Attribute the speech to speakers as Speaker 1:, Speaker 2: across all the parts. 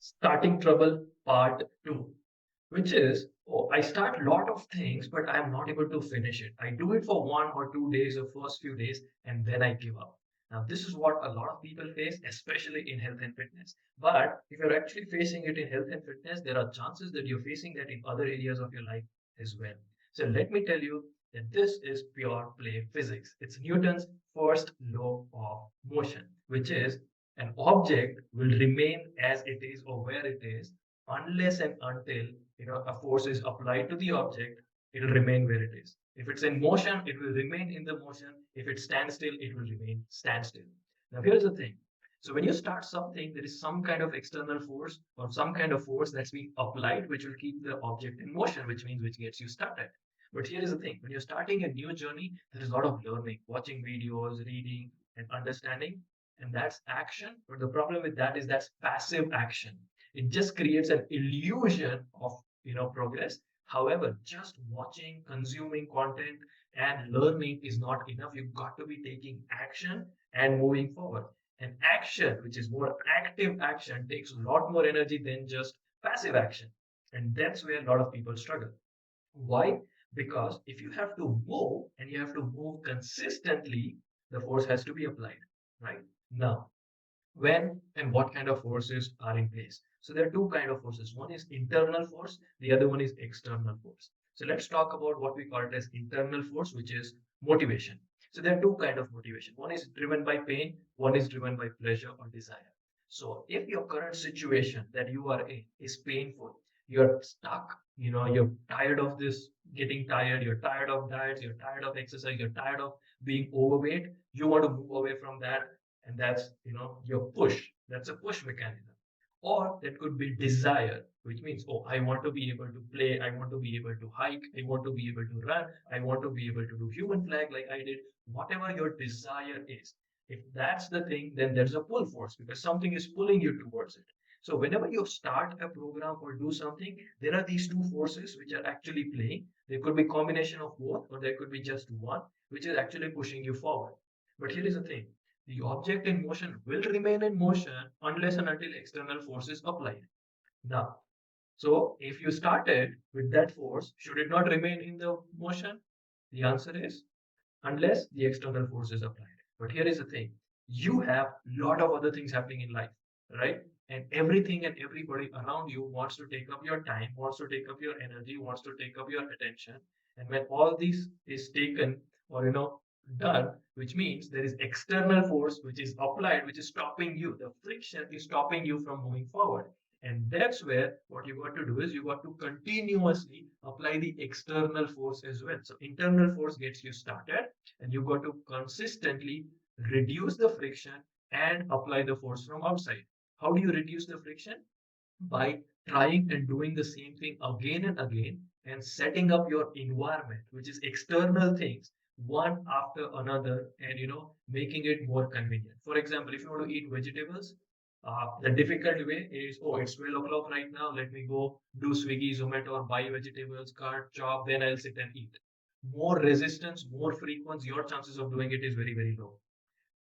Speaker 1: Starting trouble part 2, which is, oh, I start a lot of things, but I am not able to finish it. I do it for 1 or 2 days or first few days, and then I give up. Now, this is what a lot of people face, especially in health and fitness. But if you're actually facing it in health and fitness, there are chances that you're facing that in other areas of your life as well. So let me tell you that this is pure play physics. It's Newton's first law of motion, which is an object will remain as it is or where it is unless and until a force is applied to the object. It will remain where it is. If it's in motion, it will remain in the motion. If it stands still, it will remain stand still. Now here's the thing. So when you start something, there is some kind of external force or some kind of force that's being applied, which will keep the object in motion, which means which gets you started. But here is the thing: when you're starting a new journey, there is a lot of learning, watching videos, reading, and understanding, and that's action. But the problem with that is that's passive action. It just creates an illusion of progress. However, just watching, consuming content, and learning is not enough. You've got to be taking action and moving forward. And action, which is more active action, takes a lot more energy than just passive action. And that's where a lot of people struggle. Why? Because if you have to move and you have to move consistently, the force has to be applied, right? Now, when and what kind of forces are in place? So there are two kind of forces. One is internal force, the other one is external force. So let's talk about what we call it as internal force, which is motivation. So there are two kind of motivation. One is driven by pain, one is driven by pleasure or desire. So if your current situation that you are in is painful, you're stuck, you're tired of this, getting tired, you're tired of diets, you're tired of exercise, you're tired of being overweight, you want to move away from that, and that's your push. That's a push mechanism. Or that could be desire, which means, oh, I want to be able to play, I want to be able to hike, I want to be able to run, I want to be able to do human flag like I did. Whatever your desire is, if that's the thing, then there's a pull force because something is pulling you towards it. So whenever you start a program or do something, there are these two forces which are actually playing. There could be combination of both, or there could be just one which is actually pushing you forward. But here is the thing: the object in motion will remain in motion unless and until external force is applied. Now, so if you started with that force, should it not remain in the motion? The answer is unless the external force is applied. But here is the thing: you have a lot of other things happening in life, right? And everything and everybody around you wants to take up your time, wants to take up your energy, wants to take up your attention. And when all this is taken or done, which means there is external force which is applied, which is stopping you. The friction is stopping you from moving forward. And that's where what you got to do is you got to continuously apply the external force as well. So internal force gets you started, and you got to consistently reduce the friction and apply the force from outside. How do you reduce the friction? By trying and doing the same thing again and again and setting up your environment, which is external things, one after another, and making it more convenient. For example, if you want to eat vegetables, the difficult way is, oh, it's 12 o'clock right now, let me go do Swiggy, Zomato, or buy vegetables, cut, chop, then I'll sit and eat. More resistance, more frequency, your chances of doing it is very, very low.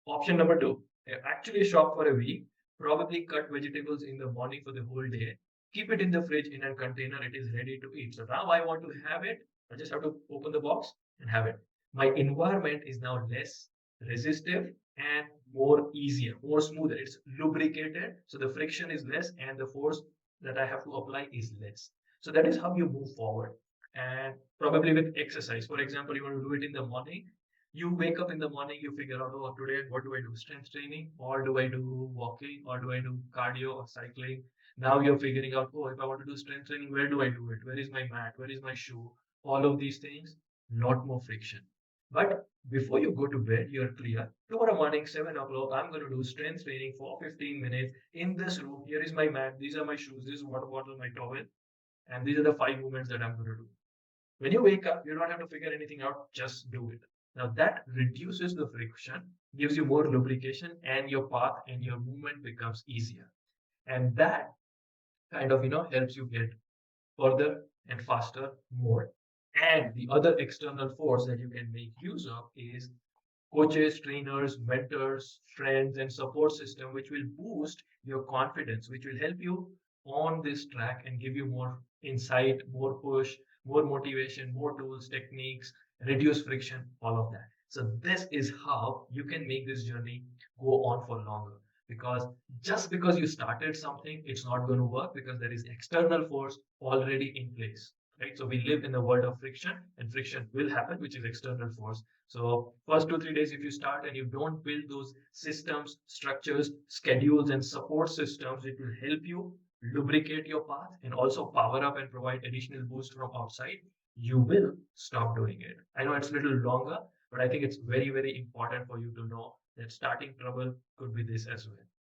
Speaker 1: Option number two, actually shop for a week, probably cut vegetables in the morning for the whole day, keep it in the fridge in a container, it is ready to eat. So now I want to have it, I just have to open the box and have it. My environment is now less resistive and more easier, more smoother. It's lubricated, so the friction is less and the force that I have to apply is less. So that is how you move forward. And probably with exercise, for example, you want to do it in the morning, you wake up in the morning, you figure out, oh, today what do I do? Strength training, or do I do walking, or do I do cardio or cycling? Now you're figuring out, oh, if I want to do strength training, where do I do it? Where is my mat? Where is my shoe? All of these things, lot more friction. But before you go to bed, you're clear. Tomorrow morning, 7 o'clock, I'm going to do strength training for 15 minutes in this room. Here is my mat. These are my shoes. This is water bottle, my towel. And these are the 5 movements that I'm going to do. When you wake up, you don't have to figure anything out, just do it. Now that reduces the friction, gives you more lubrication, and your path and your movement becomes easier. And that kind of, helps you get further and faster more. And the other external force that you can make use of is coaches, trainers, mentors, friends, and support system, which will boost your confidence, which will help you on this track and give you more insight, more push, more motivation, more tools, techniques, reduce friction, all of that. So this is how you can make this journey go on for longer. Because just because you started something, it's not going to work because there is external force already in place. Right. So we live in a world of friction, and friction will happen, which is external force. So first 2 3 days, if you start and you don't build those systems, structures, schedules, and support systems, it will help you lubricate your path and also power up and provide additional boost from outside. You will stop doing it. I know it's a little longer, but I think it's very, very important for you to know that starting trouble could be this as well.